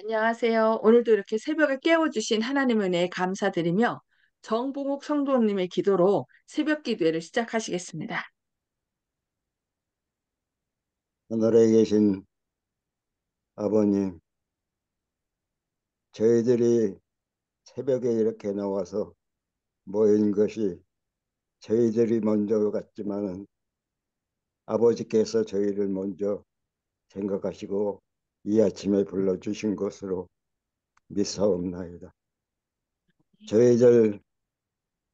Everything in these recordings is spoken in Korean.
안녕하세요. 오늘도 이렇게 새벽에 깨워주신 하나님의 은혜에 감사드리며 정봉욱 성도님의 기도로 새벽 기도회를 시작하시겠습니다. 하늘에 계신 아버님, 저희들이 새벽에 이렇게 나와서 모인 것이 저희들이 먼저 같지만은 아버지께서 저희를 먼저 생각하시고 이 아침에 불러주신 것으로 믿사옵나이다. 저희들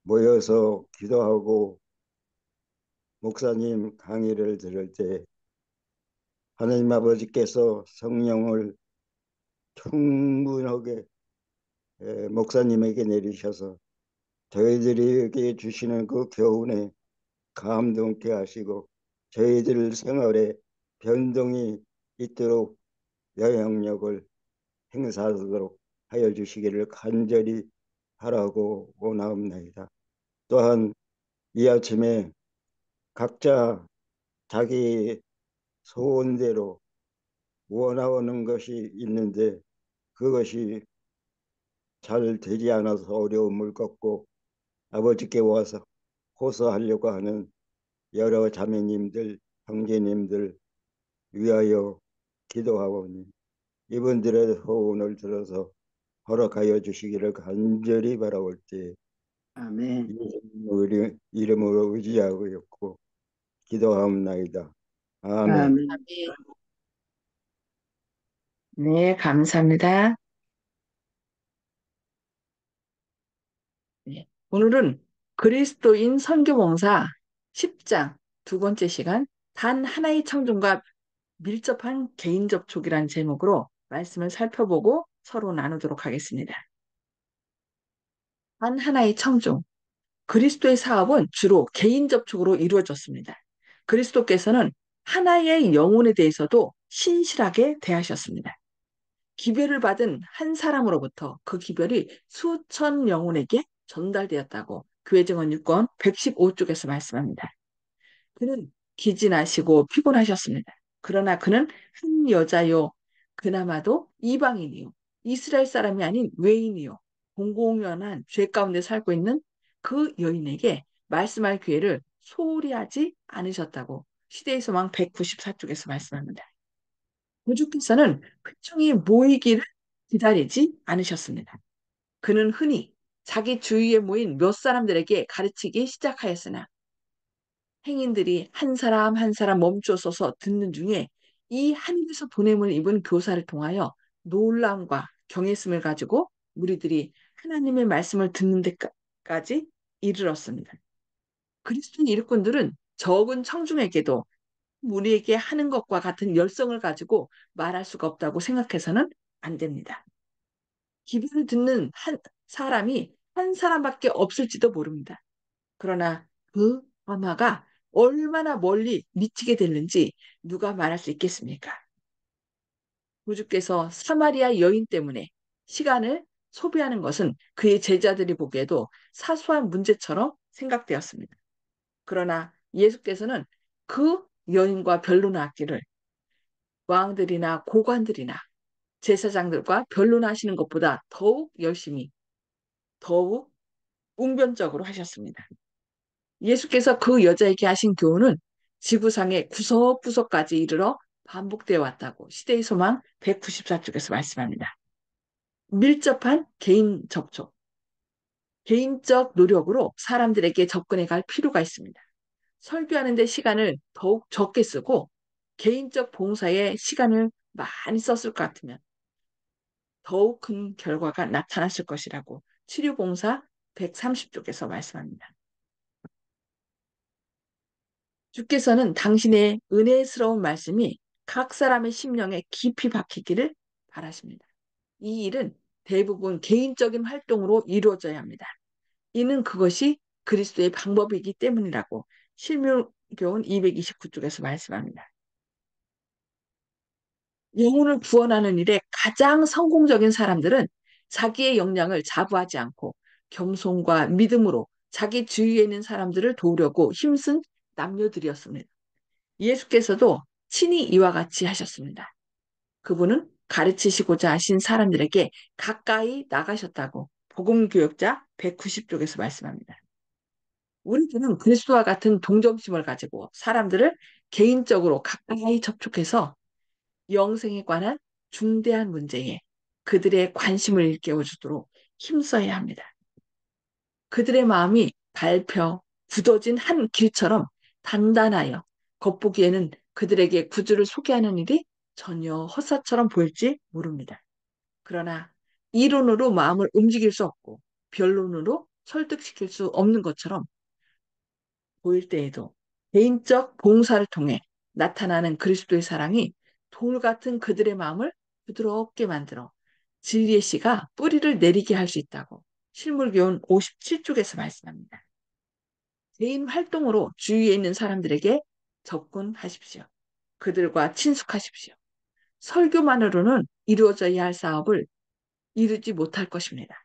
모여서 기도하고 목사님 강의를 들을 때 하나님 아버지께서 성령을 충분하게 목사님에게 내리셔서 저희들에게 주시는 그 교훈에 감동케 하시고 저희들 생활에 변동이 있도록 영향력을 행사하도록 하여 주시기를 간절히 바라고 원하옵나이다. 또한 이 아침에 각자 자기 소원대로 원하는 것이 있는데 그것이 잘 되지 않아서 어려움을 겪고 아버지께 와서 호소하려고 하는 여러 자매님들, 형제님들 위하여 기도하오니 이분들의 소원을 들어서 허락하여 주시기를 간절히 바라올 때 아멘. 우리 이름으로 의지하고 있고 기도하옵나이다. 아멘. 아멘. 네, 감사합니다. 네. 오늘은 그리스도인 선교봉사 10장 두 번째 시간 단 하나의 청중과 밀접한 개인 접촉이라는 제목으로 말씀을 살펴보고 서로 나누도록 하겠습니다. 단 하나의 청중. 그리스도의 사업은 주로 개인 접촉으로 이루어졌습니다. 그리스도께서는 하나의 영혼에 대해서도 신실하게 대하셨습니다. 기별을 받은 한 사람으로부터 그 기별이 수천 영혼에게 전달되었다고 교회증언 6권 115쪽에서 말씀합니다. 그는 기진하시고 피곤하셨습니다. 그러나 그는 한 여자요, 그나마도 이방인이요, 이스라엘 사람이 아닌 외인이요, 공공연한 죄 가운데 살고 있는 그 여인에게 말씀할 기회를 소홀히 하지 않으셨다고 시대의 소망 194쪽에서 말씀합니다. 구주께서는 회중이 모이기를 기다리지 않으셨습니다. 그는 흔히 자기 주위에 모인 몇 사람들에게 가르치기 시작하였으나 행인들이 한 사람 한 사람 멈춰서서 듣는 중에 이 하늘에서 보냄을 입은 교사를 통하여 놀람과 경외심을 가지고 무리들이 하나님의 말씀을 듣는 데까지 이르렀습니다. 그리스도인 일꾼들은 적은 청중에게도 우리에게 하는 것과 같은 열성을 가지고 말할 수가 없다고 생각해서는 안 됩니다. 기별을 듣는 한 사람이 한 사람밖에 없을지도 모릅니다. 그러나 그 변화가 얼마나 멀리 미치게 됐는지 누가 말할 수 있겠습니까? 구주께서 사마리아 여인 때문에 시간을 소비하는 것은 그의 제자들이 보기에도 사소한 문제처럼 생각되었습니다. 그러나 예수께서는 그 여인과 변론하기를 왕들이나 고관들이나 제사장들과 변론하시는 것보다 더욱 열심히, 더욱 웅변적으로 하셨습니다. 예수께서 그 여자에게 하신 교훈은 지구상의 구석구석까지 이르러 반복되어 왔다고 시대의 소망 194쪽에서 말씀합니다. 밀접한 개인 접촉, 개인적 노력으로 사람들에게 접근해 갈 필요가 있습니다. 설교하는 데 시간을 더욱 적게 쓰고 개인적 봉사에 시간을 많이 썼을 것 같으면 더욱 큰 결과가 나타났을 것이라고 치료봉사 130쪽에서 말씀합니다. 주께서는 당신의 은혜스러운 말씀이 각 사람의 심령에 깊이 박히기를 바라십니다. 이 일은 대부분 개인적인 활동으로 이루어져야 합니다. 이는 그것이 그리스도의 방법이기 때문이라고 실명교훈 229쪽에서 말씀합니다. 영혼을 구원하는 일에 가장 성공적인 사람들은 자기의 역량을 자부하지 않고 겸손과 믿음으로 자기 주위에 있는 사람들을 도우려고 힘쓴 남녀들이었습니다. 예수께서도 친히 이와 같이 하셨습니다. 그분은 가르치시고자 하신 사람들에게 가까이 나가셨다고 복음교역자 190쪽에서 말씀합니다. 우리들은 그리스도와 같은 동정심을 가지고 사람들을 개인적으로 가까이 접촉해서 영생에 관한 중대한 문제에 그들의 관심을 일깨워주도록 힘써야 합니다. 그들의 마음이 밟혀 굳어진 한 길처럼 단단하여 겉보기에는 그들에게 구주를 소개하는 일이 전혀 헛사처럼 보일지 모릅니다. 그러나 이론으로 마음을 움직일 수 없고 변론으로 설득시킬 수 없는 것처럼 보일 때에도 개인적 봉사를 통해 나타나는 그리스도의 사랑이 돌 같은 그들의 마음을 부드럽게 만들어 진리의 씨가 뿌리를 내리게 할 수 있다고 실물교훈 57쪽에서 말씀합니다. 개인 활동으로 주위에 있는 사람들에게 접근하십시오. 그들과 친숙하십시오. 설교만으로는 이루어져야 할 사업을 이루지 못할 것입니다.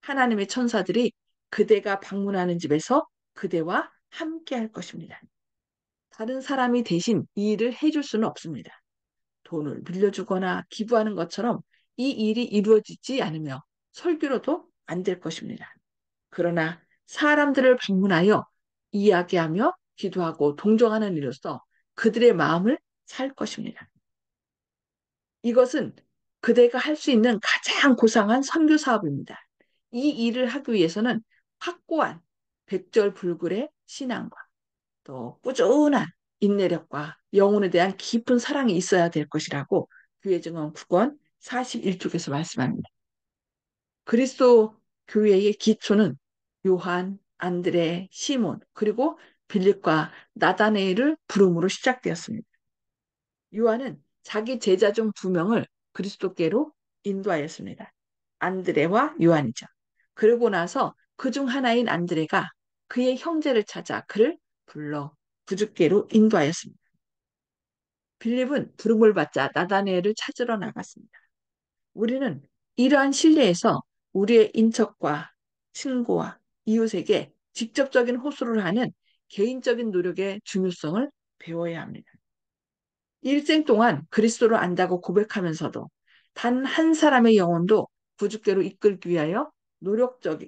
하나님의 천사들이 그대가 방문하는 집에서 그대와 함께 할 것입니다. 다른 사람이 대신 이 일을 해줄 수는 없습니다. 돈을 빌려주거나 기부하는 것처럼 이 일이 이루어지지 않으며 설교로도 안 될 것입니다. 그러나 사람들을 방문하여 이야기하며 기도하고 동정하는 일로서 그들의 마음을 살 것입니다. 이것은 그대가 할 수 있는 가장 고상한 선교 사업입니다. 이 일을 하기 위해서는 확고한 백절불굴의 신앙과 또 꾸준한 인내력과 영혼에 대한 깊은 사랑이 있어야 될 것이라고 교회 증언 9권 41쪽에서 말씀합니다. 그리스도 교회의 기초는 요한, 안드레, 시몬, 그리고 빌립과 나다네일을 부름으로 시작되었습니다. 요한은 자기 제자 중 두 명을 그리스도께로 인도하였습니다. 안드레와 요한이죠. 그러고 나서 그 중 하나인 안드레가 그의 형제를 찾아 그를 불러 구주께로 인도하였습니다. 빌립은 부름을 받자 나다네엘을 찾으러 나갔습니다. 우리는 이러한 신뢰에서 우리의 인척과 친구와 이웃에게 직접적인 호소를 하는 개인적인 노력의 중요성을 배워야 합니다. 일생 동안 그리스도를 안다고 고백하면서도 단 한 사람의 영혼도 구주께로 이끌기 위하여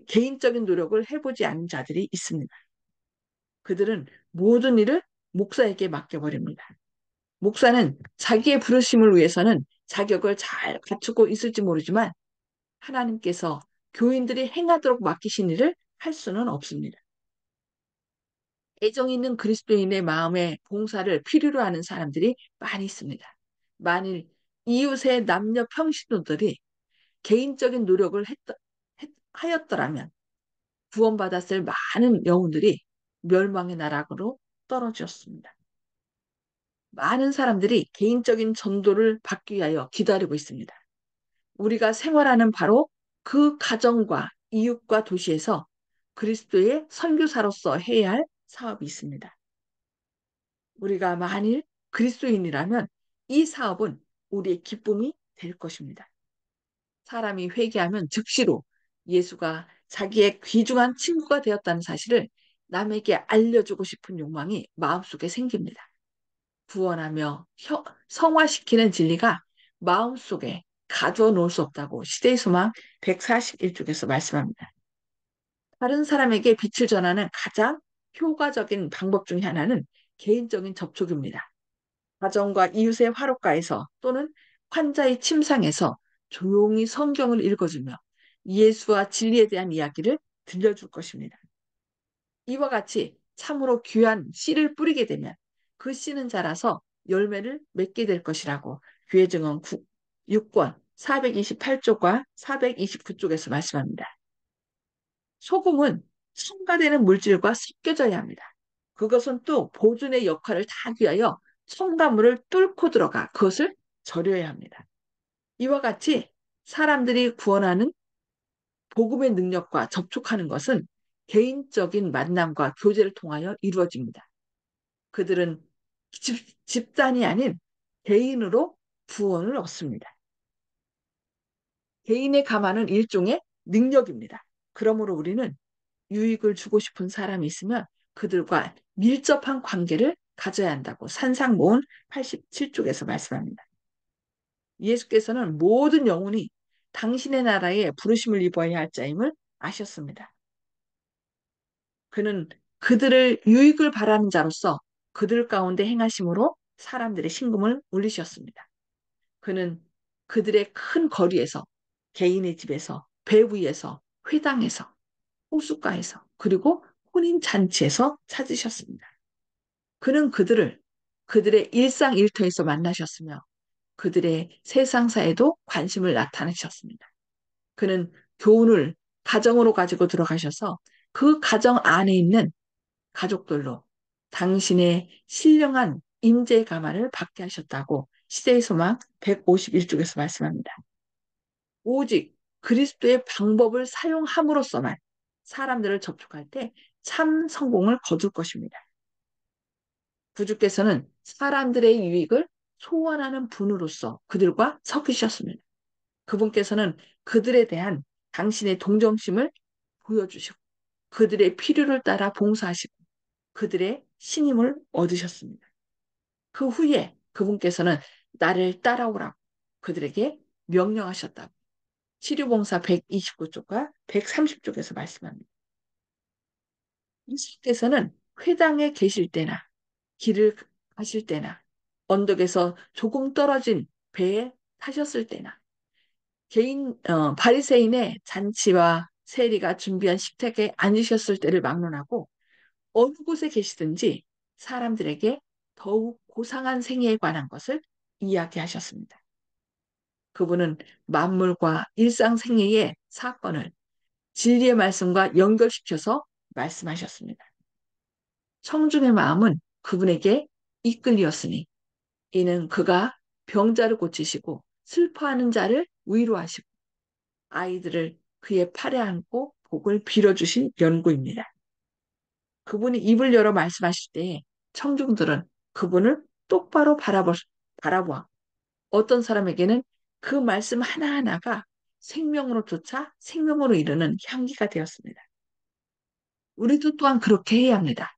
개인적인 노력을 해보지 않은 자들이 있습니다. 그들은 모든 일을 목사에게 맡겨버립니다. 목사는 자기의 부르심을 위해서는 자격을 잘 갖추고 있을지 모르지만 하나님께서 교인들이 행하도록 맡기신 일을 할 수는 없습니다. 애정 있는 그리스도인의 마음의 봉사를 필요로 하는 사람들이 많이 있습니다. 만일 이웃의 남녀 평신도들이 개인적인 노력을 하였더라면 구원받았을 많은 영혼들이 멸망의 나락으로 떨어졌습니다. 많은 사람들이 개인적인 전도를 받기 위하여 기다리고 있습니다. 우리가 생활하는 바로 그 가정과 이웃과 도시에서 그리스도의 선교사로서 해야 할 사업이 있습니다. 우리가 만일 그리스도인이라면 이 사업은 우리의 기쁨이 될 것입니다. 사람이 회개하면 즉시로 예수가 자기의 귀중한 친구가 되었다는 사실을 남에게 알려주고 싶은 욕망이 마음속에 생깁니다. 구원하며 성화시키는 진리가 마음속에 가두어 놓을 수 없다고 시대의 소망 141쪽에서 말씀합니다. 다른 사람에게 빛을 전하는 가장 효과적인 방법 중에 하나는 개인적인 접촉입니다. 가정과 이웃의 화롯가에서 또는 환자의 침상에서 조용히 성경을 읽어주며 예수와 진리에 대한 이야기를 들려줄 것입니다. 이와 같이 참으로 귀한 씨를 뿌리게 되면 그 씨는 자라서 열매를 맺게 될 것이라고 교회 증언 6권 428쪽과 429쪽에서 말씀합니다. 소금은 첨가되는 물질과 섞여져야 합니다. 그것은 또 보존의 역할을 다하기 위하여 첨가물을 뚫고 들어가 그것을 절여야 합니다. 이와 같이 사람들이 구원하는 복음의 능력과 접촉하는 것은 개인적인 만남과 교제를 통하여 이루어집니다. 그들은 집단이 아닌 개인으로 구원을 얻습니다. 개인의 감화는 일종의 능력입니다. 그러므로 우리는 유익을 주고 싶은 사람이 있으면 그들과 밀접한 관계를 가져야 한다고 산상모훈 87쪽에서 말씀합니다. 예수께서는 모든 영혼이 당신의 나라에 부르심을 입어야 할 자임을 아셨습니다. 그는 그들을 유익을 바라는 자로서 그들 가운데 행하심으로 사람들의 심금을 울리셨습니다. 그는 그들의 큰 거리에서, 개인의 집에서, 배 위에서, 회당에서, 호숫가에서, 그리고 혼인 잔치에서 찾으셨습니다. 그는 그들의 일상 일터에서 만나셨으며 그들의 세상사에도 관심을 나타내셨습니다. 그는 교훈을 가정으로 가지고 들어가셔서 그 가정 안에 있는 가족들로 당신의 신령한 임재의 가마를 받게 하셨다고 시대의 소망 151쪽에서 말씀합니다. 오직 그리스도의 방법을 사용함으로써만 사람들을 접촉할 때 참 성공을 거둘 것입니다. 구주께서는 사람들의 유익을 소원하는 분으로서 그들과 섞이셨습니다. 그분께서는 그들에 대한 당신의 동정심을 보여주시고 그들의 필요를 따라 봉사하시고 그들의 신임을 얻으셨습니다. 그 후에 그분께서는 나를 따라오라고 그들에게 명령하셨다고 치료봉사 129쪽과 130쪽에서 말씀합니다. 예수께서는 회당에 계실 때나 길을 가실 때나 언덕에서 조금 떨어진 배에 타셨을 때나 바리새인의 잔치와 세리가 준비한 식탁에 앉으셨을 때를 막론하고 어느 곳에 계시든지 사람들에게 더욱 고상한 생애에 관한 것을 이야기하셨습니다. 그분은 만물과 일상생애의 사건을 진리의 말씀과 연결시켜서 말씀하셨습니다. 청중의 마음은 그분에게 이끌리었으니 이는 그가 병자를 고치시고 슬퍼하는 자를 위로하시고 아이들을 그의 팔에 안고 복을 빌어주신 연구입니다. 그분이 입을 열어 말씀하실 때 청중들은 그분을 똑바로 바라보아 어떤 사람에게는 그 말씀 하나하나가 생명으로 쫓아 생명으로 이르는 향기가 되었습니다. 우리도 또한 그렇게 해야 합니다.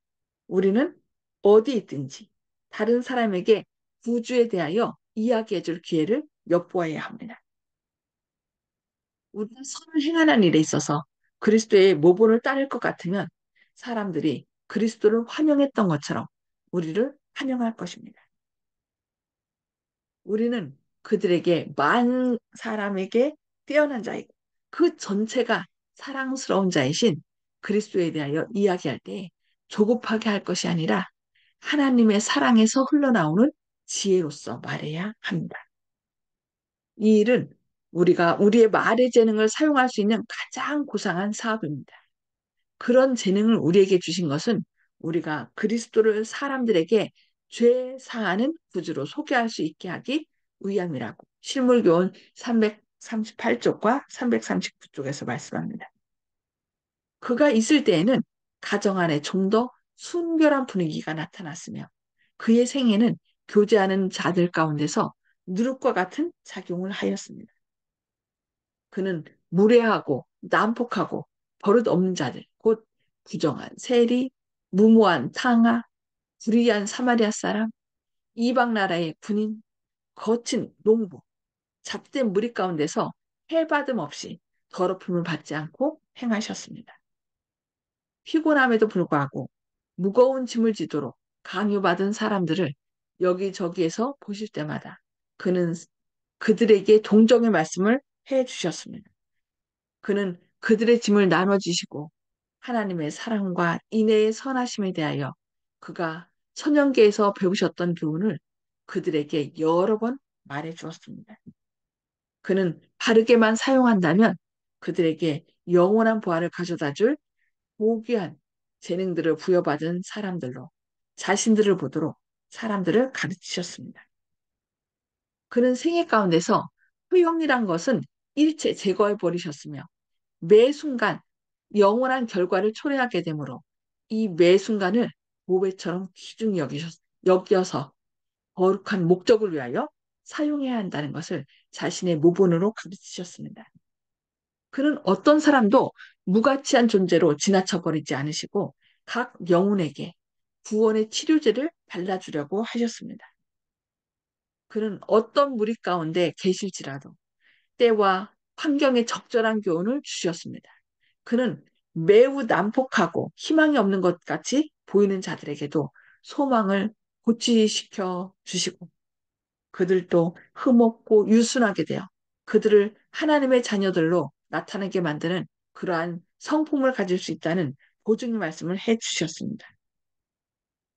우리는 어디 있든지 다른 사람에게 구주에 대하여 이야기해 줄 기회를 엿보아야 합니다. 우리가 선을 행하는 일에 있어서 그리스도의 모본을 따를 것 같으면 사람들이 그리스도를 환영했던 것처럼 우리를 환영할 것입니다. 우리는 그들에게 만 사람에게 뛰어난 자이고 그 전체가 사랑스러운 자이신 그리스도에 대하여 이야기할 때 조급하게 할 것이 아니라 하나님의 사랑에서 흘러나오는 지혜로서 말해야 합니다. 이 일은 우리가 우리의 말의 재능을 사용할 수 있는 가장 고상한 사업입니다. 그런 재능을 우리에게 주신 것은 우리가 그리스도를 사람들에게 죄 사하는 구주로 소개할 수 있게 하기 위함이라고 실물교훈 338쪽과 339쪽에서 말씀합니다. 그가 있을 때에는 가정 안에 좀 더 순결한 분위기가 나타났으며 그의 생애는 교제하는 자들 가운데서 누룩과 같은 작용을 하였습니다. 그는 무례하고 난폭하고 버릇 없는 자들, 곧 부정한 세리, 무모한 탕아, 불의한 사마리아 사람, 이방 나라의 군인, 거친 농부, 잡된 무리 가운데서 해받음 없이 더럽힘을 받지 않고 행하셨습니다. 피곤함에도 불구하고 무거운 짐을 지도록 강요받은 사람들을 여기저기에서 보실 때마다 그는 그들에게 동정의 말씀을 해 주셨습니다. 그는 그들의 짐을 나눠주시고 하나님의 사랑과 인애의 선하심에 대하여 그가 천연계에서 배우셨던 교훈을 그들에게 여러 번 말해 주었습니다. 그는 바르게만 사용한다면 그들에게 영원한 부활을 가져다 줄 고귀한 재능들을 부여받은 사람들로 자신들을 보도록 사람들을 가르치셨습니다. 그는 생애 가운데서 허영이란 것은 일체 제거해 버리셨으며 매 순간 영원한 결과를 초래하게 되므로 이 매 순간을 보배처럼 귀중히 여겨서 거룩한 목적을 위하여 사용해야 한다는 것을 자신의 모본으로 가르치셨습니다. 그는 어떤 사람도 무가치한 존재로 지나쳐버리지 않으시고 각 영혼에게 구원의 치료제를 발라주려고 하셨습니다. 그는 어떤 무리 가운데 계실지라도 때와 환경에 적절한 교훈을 주셨습니다. 그는 매우 난폭하고 희망이 없는 것 같이 보이는 자들에게도 소망을 고취시켜 주시고 그들도 흠없고 유순하게 되어 그들을 하나님의 자녀들로 나타나게 만드는 그러한 성품을 가질 수 있다는 보증의 말씀을 해 주셨습니다.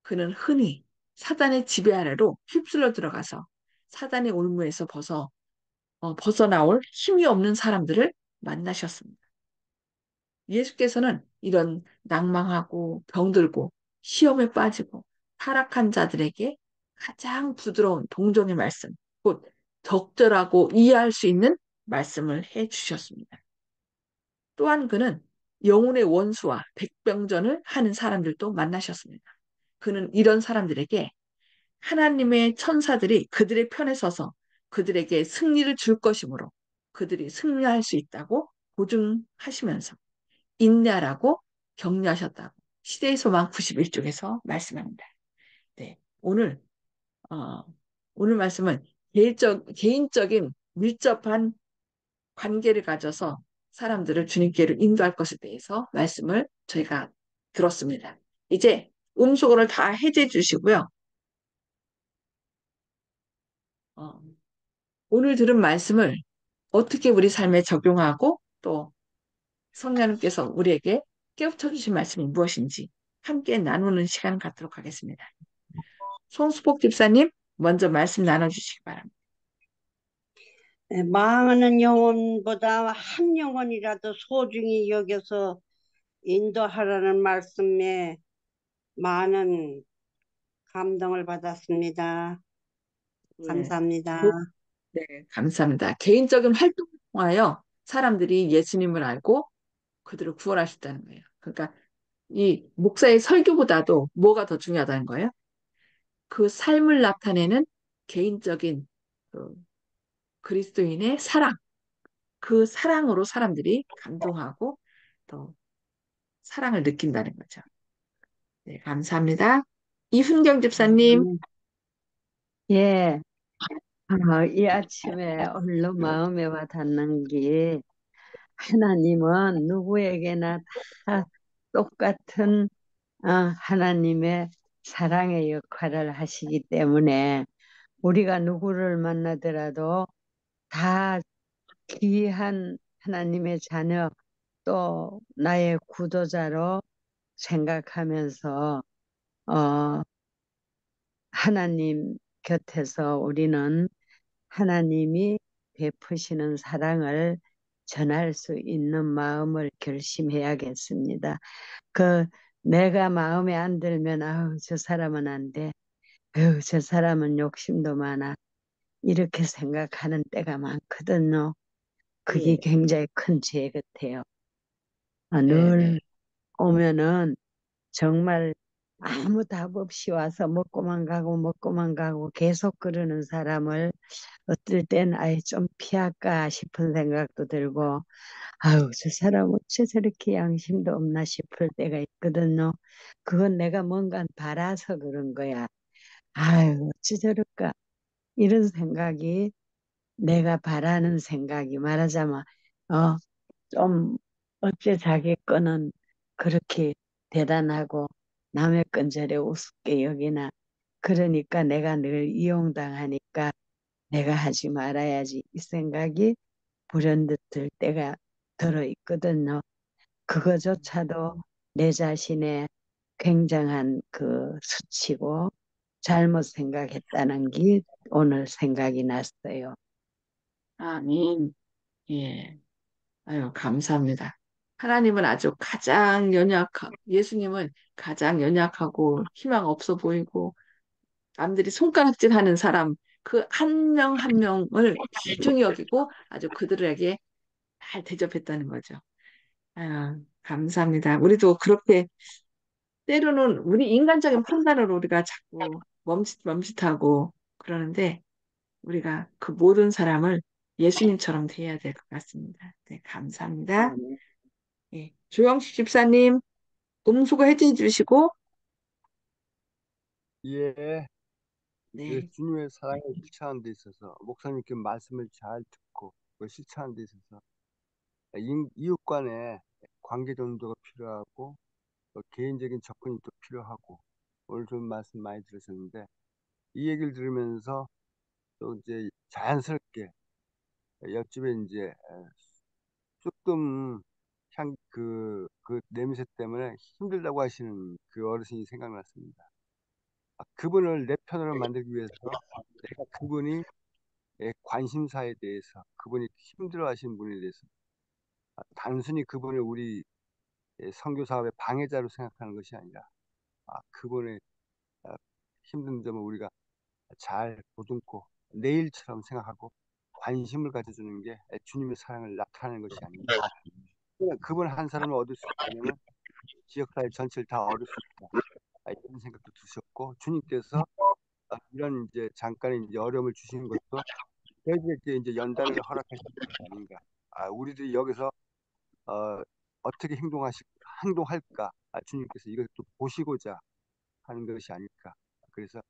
그는 흔히 사단의 지배 아래로 휩쓸려 들어가서 사단의 올무에서 벗어나올 힘이 없는 사람들을 만나셨습니다. 예수께서는 이런 낭망하고 병들고 시험에 빠지고 타락한 자들에게 가장 부드러운 동정의 말씀, 곧 적절하고 이해할 수 있는 말씀을 해 주셨습니다. 또한 그는 영혼의 원수와 백병전을 하는 사람들도 만나셨습니다. 그는 이런 사람들에게 하나님의 천사들이 그들의 편에 서서 그들에게 승리를 줄 것이므로 그들이 승리할 수 있다고 보증하시면서 인내하라고 격려하셨다고 시대의 소망 91쪽에서 말씀합니다. 네, 어, 오늘 말씀은 개인적인 밀접한 관계를 가져서 사람들을 주님께로 인도할 것에 대해서 말씀을 저희가 들었습니다. 이제 음수고를 다 해제해 주시고요. 어, 오늘 들은 말씀을 어떻게 우리 삶에 적용하고 또 성령님께서 우리에게 깨우쳐 주신 말씀이 무엇인지 함께 나누는 시간을 갖도록 하겠습니다. 송수복 집사님, 먼저 말씀 나눠주시기 바랍니다. 망하는 영혼보다 한 영혼이라도 소중히 여겨서 인도하라는 말씀에 많은 감동을 받았습니다. 네, 감사합니다. 네, 감사합니다. 개인적인 활동을 통하여 사람들이 예수님을 알고 그들을 구원하셨다는 거예요. 그러니까 이 목사의 설교보다도 뭐가 더 중요하다는 거예요? 그 삶을 나타내는 개인적인 그 그리스도인의 사랑, 그 사랑으로 사람들이 감동하고 또 사랑을 느낀다는 거죠. 네, 감사합니다. 이훈경 집사님. 예, 이 아침에 얼른 마음에 와 닿는 게 하나님은 누구에게나 다 똑같은 하나님의 사랑의 역할을 하시기 때문에 우리가 누구를 만나더라도 다 귀한 하나님의 자녀 또 나의 구도자로 생각하면서 어, 하나님 곁에서 우리는 하나님이 베푸시는 사랑을 전할 수 있는 마음을 결심해야겠습니다. 내가 마음에 안 들면 아우 저 사람은 안 돼. 아우 저 사람은 욕심도 많아. 이렇게 생각하는 때가 많거든요. 그게 네, 굉장히 큰 죄 같아요. 네, 네. 늘 오면은 정말 아무 답 없이 와서 먹고만 가고 계속 그러는 사람을 어떨 땐 아예 좀 피할까 싶은 생각도 들고 아유 저 사람 어째 저렇게 양심도 없나 싶을 때가 있거든요. 그건 내가 뭔가 바라서 그런 거야. 아유 어째 저럴까 이런 생각이 내가 바라는 생각이 말하자면 좀 어째 자기 거는 그렇게 대단하고 남의 건 저래 우습게 여기나 그러니까 내가 늘 이용당하니까 내가 하지 말아야지 이 생각이 불현듯 들 때가 들어 있거든요. 그거조차도 내 자신의 굉장한 그 수치고 잘못 생각했다는 게 오늘 생각이 났어요. 아멘. 예. 아유, 감사합니다. 하나님은 아주 가장 예수님은 가장 연약하고 희망 없어 보이고, 남들이 손가락질 하는 사람, 그 한 명 한 명을 귀중히 여기고 아주 그들에게 잘 대접했다는 거죠. 아유, 감사합니다. 우리도 그렇게 때로는 우리 인간적인 판단으로 우리가 자꾸 멈칫멈칫하고 그러는데, 우리가 그 모든 사람을 예수님처럼 대해야 될 것 같습니다. 네, 감사합니다. 예, 조영식 집사님, 음수거 해제해 주시고, 예, 네. 주님의 사랑을 실천하는 데 있어서 목사님께 말씀을 잘 듣고 그 실천하는 데 있어서 이웃 간의 관계 정도가 필요하고 개인적인 접근이 또 필요하고 오늘 좀 말씀 많이 들으셨는데 이 얘기를 들으면서 또 이제 자연스럽게 옆집에 이제 조금 그 냄새 때문에 힘들다고 하시는 그 어르신이 생각났습니다. 그분을 내 편으로 만들기 위해서 내가 그분이 관심사에 대해서 그분이 힘들어하시는 분에 대해서 단순히 그분을 우리 선교 사업의 방해자로 생각하는 것이 아니라 그분의 아, 힘든 점을 우리가 잘 보듬고 내일처럼 생각하고 관심을 가져주는 게 주님의 사랑을 나타내는 것이 아닌가. 그냥 그분 한 사람을 얻을 수 있다면 지역사회 전체를 다 얻을 수 있다. 이런 생각도 드셨고 주님께서 이런 이제 잠깐의 이제 어려움을 주시는 것도 저희들에게 이제 연단을 허락하시는 것이 아닌가. 우리들이 여기서 어, 어떻게 행동할까? 주님께서 이것을 또 보시고자 하는 것이 아닐까. 그래서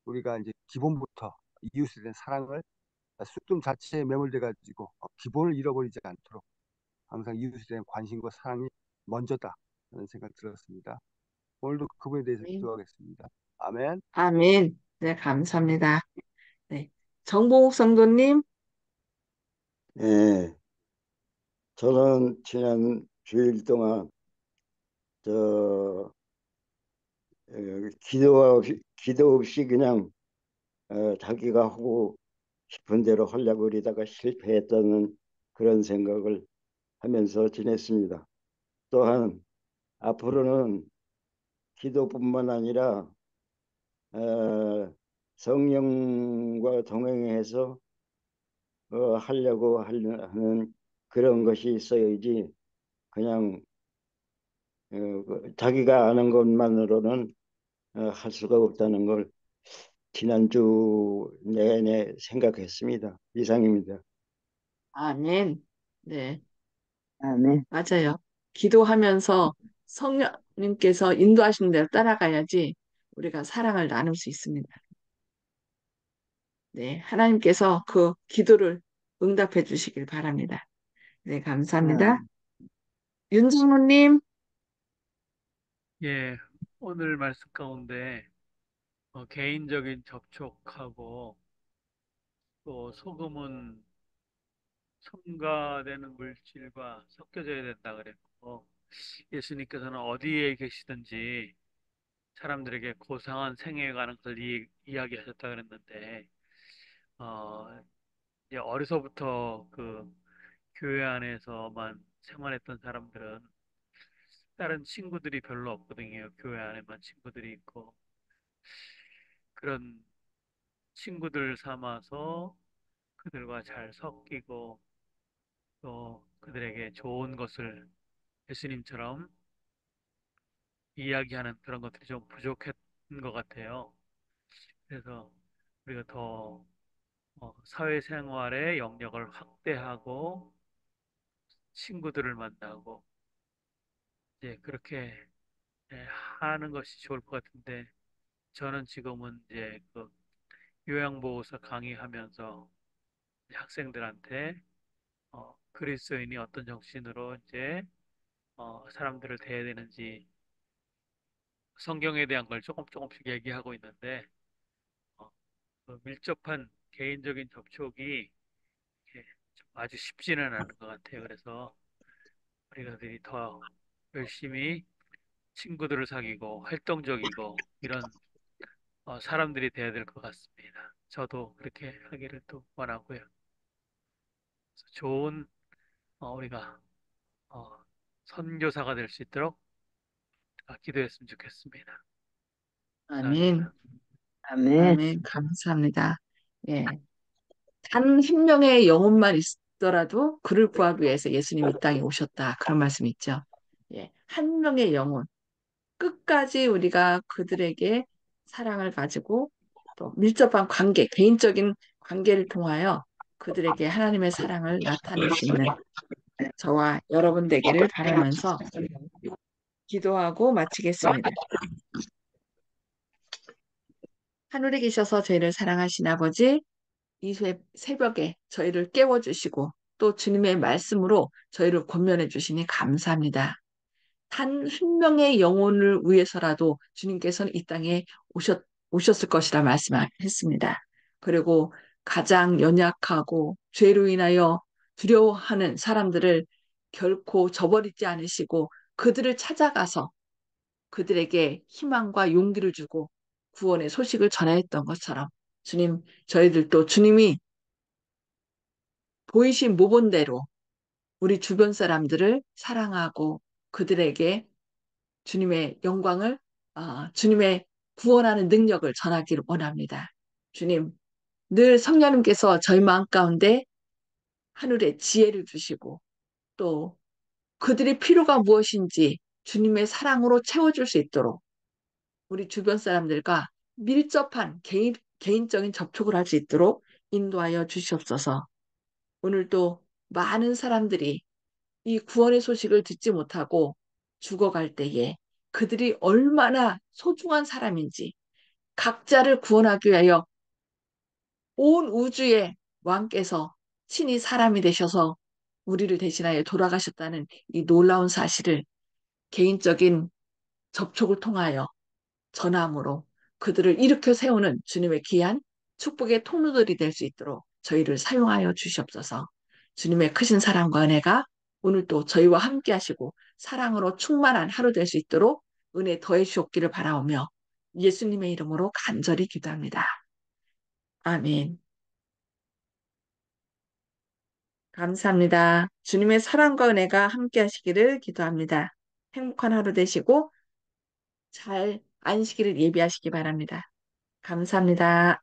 우리가 이제 기본부터 이웃에 대한 사랑을 쑥뜸 자체에 매몰돼 가지고 기본을 잃어버리지 않도록 항상 이웃에 대한 관심과 사랑이 먼저다 하는 생각 들었습니다. 오늘도 그분에 대해서 기도하겠습니다. 아멘. 아멘. 네, 감사합니다. 네. 정봉욱 성도님, 예, 저는 지난 주일 동안 저 기도 없이 그냥 자기가 하고 싶은 대로 하려고 그러다가 실패했다는 그런 생각을 하면서 지냈습니다. 또한 앞으로는 기도뿐만 아니라 성령과 동행해서 하려고 하는 그런 것이 있어야지 그냥 자기가 아는 것만으로는 할 수가 없다는 걸 지난주 내내 생각했습니다. 이상입니다. 아멘. 네, 아멘. 맞아요. 기도하면서 성령님께서 인도하시는 대로 따라가야지 우리가 사랑을 나눌 수 있습니다. 네, 하나님께서 그 기도를 응답해 주시길 바랍니다. 네, 감사합니다. 아멘. 윤정로님, 예, 오늘 말씀 가운데 개인적인 접촉하고 또 소금은 첨가되는 물질과 섞여져야 된다 그랬고 예수님께서는 어디에 계시든지 사람들에게 고상한 생애에 관한 것을 이야기하셨다 그랬는데 어, 이제 어려서부터 그 교회 안에서만 생활했던 사람들은 다른 친구들이 별로 없거든요. 교회 안에만 친구들이 있고 그런 친구들 삼아서 그들과 잘 섞이고 또 그들에게 좋은 것을 예수님처럼 이야기하는 그런 것들이 좀 부족했던 것 같아요. 그래서 우리가 더 사회생활의 영역을 확대하고 친구들을 만나고 이제 그렇게 하는 것이 좋을 것 같은데 저는 지금은 이제 그 요양보호사 강의하면서 학생들한테 그리스도인이 어떤 정신으로 이제 사람들을 대해야 되는지 성경에 대한 걸 조금씩 얘기하고 있는데 어, 그 밀접한 개인적인 접촉이 좀 아주 쉽지는 않은 것 같아요. 그래서 우리가들이 더 열심히 친구들을 사귀고 활동적이고 이런 사람들이 돼야 될 것 같습니다. 저도 그렇게 하기를 또 원하고요. 그래서 좋은 우리가 어, 선교사가 될 수 있도록 기도했으면 좋겠습니다. 아멘. 감사합니다. 아멘. 아멘. 감사합니다. 예. 단 한 명의 영혼만 있더라도 그를 구하기 위해서 예수님이 이 땅에 오셨다. 그런 말씀 있죠. 예. 한 명의 영혼. 끝까지 우리가 그들에게 사랑을 가지고 또 밀접한 관계, 개인적인 관계를 통하여 그들에게 하나님의 사랑을 나타낼 수 있는 저와 여러분 되기를 바라면서 기도하고 마치겠습니다. 하늘에 계셔서 저희를 사랑하신 아버지, 이 새벽에 저희를 깨워주시고 또 주님의 말씀으로 저희를 권면해 주시니 감사합니다. 단 한 명의 영혼을 위해서라도 주님께서는 이 땅에 오셨을 것이라 말씀했습니다. 그리고 가장 연약하고 죄로 인하여 두려워하는 사람들을 결코 저버리지 않으시고 그들을 찾아가서 그들에게 희망과 용기를 주고 구원의 소식을 전하였던 것처럼 주님, 저희들도 주님이 보이신 모본대로 우리 주변 사람들을 사랑하고 그들에게 주님의 영광을, 주님의 구원하는 능력을 전하기를 원합니다. 주님, 늘 성령님께서 저희 마음 가운데 하늘에 지혜를 주시고 또 그들의 필요가 무엇인지 주님의 사랑으로 채워줄 수 있도록 우리 주변 사람들과 밀접한 개인적인 접촉을 할 수 있도록 인도하여 주시옵소서. 오늘도 많은 사람들이 이 구원의 소식을 듣지 못하고 죽어갈 때에 그들이 얼마나 소중한 사람인지 각자를 구원하기 위하여 온 우주의 왕께서 친히 사람이 되셔서 우리를 대신하여 돌아가셨다는 이 놀라운 사실을 개인적인 접촉을 통하여 전함으로 그들을 일으켜 세우는 주님의 귀한 축복의 통로들이 될 수 있도록 저희를 사용하여 주시옵소서. 주님의 크신 사랑과 은혜가 오늘도 저희와 함께 하시고 사랑으로 충만한 하루 될 수 있도록 은혜 더해 주옵기를 바라오며 예수님의 이름으로 간절히 기도합니다. 아멘. 감사합니다. 주님의 사랑과 은혜가 함께 하시기를 기도합니다. 행복한 하루 되시고 잘 안식일을 예비하시기 바랍니다. 감사합니다.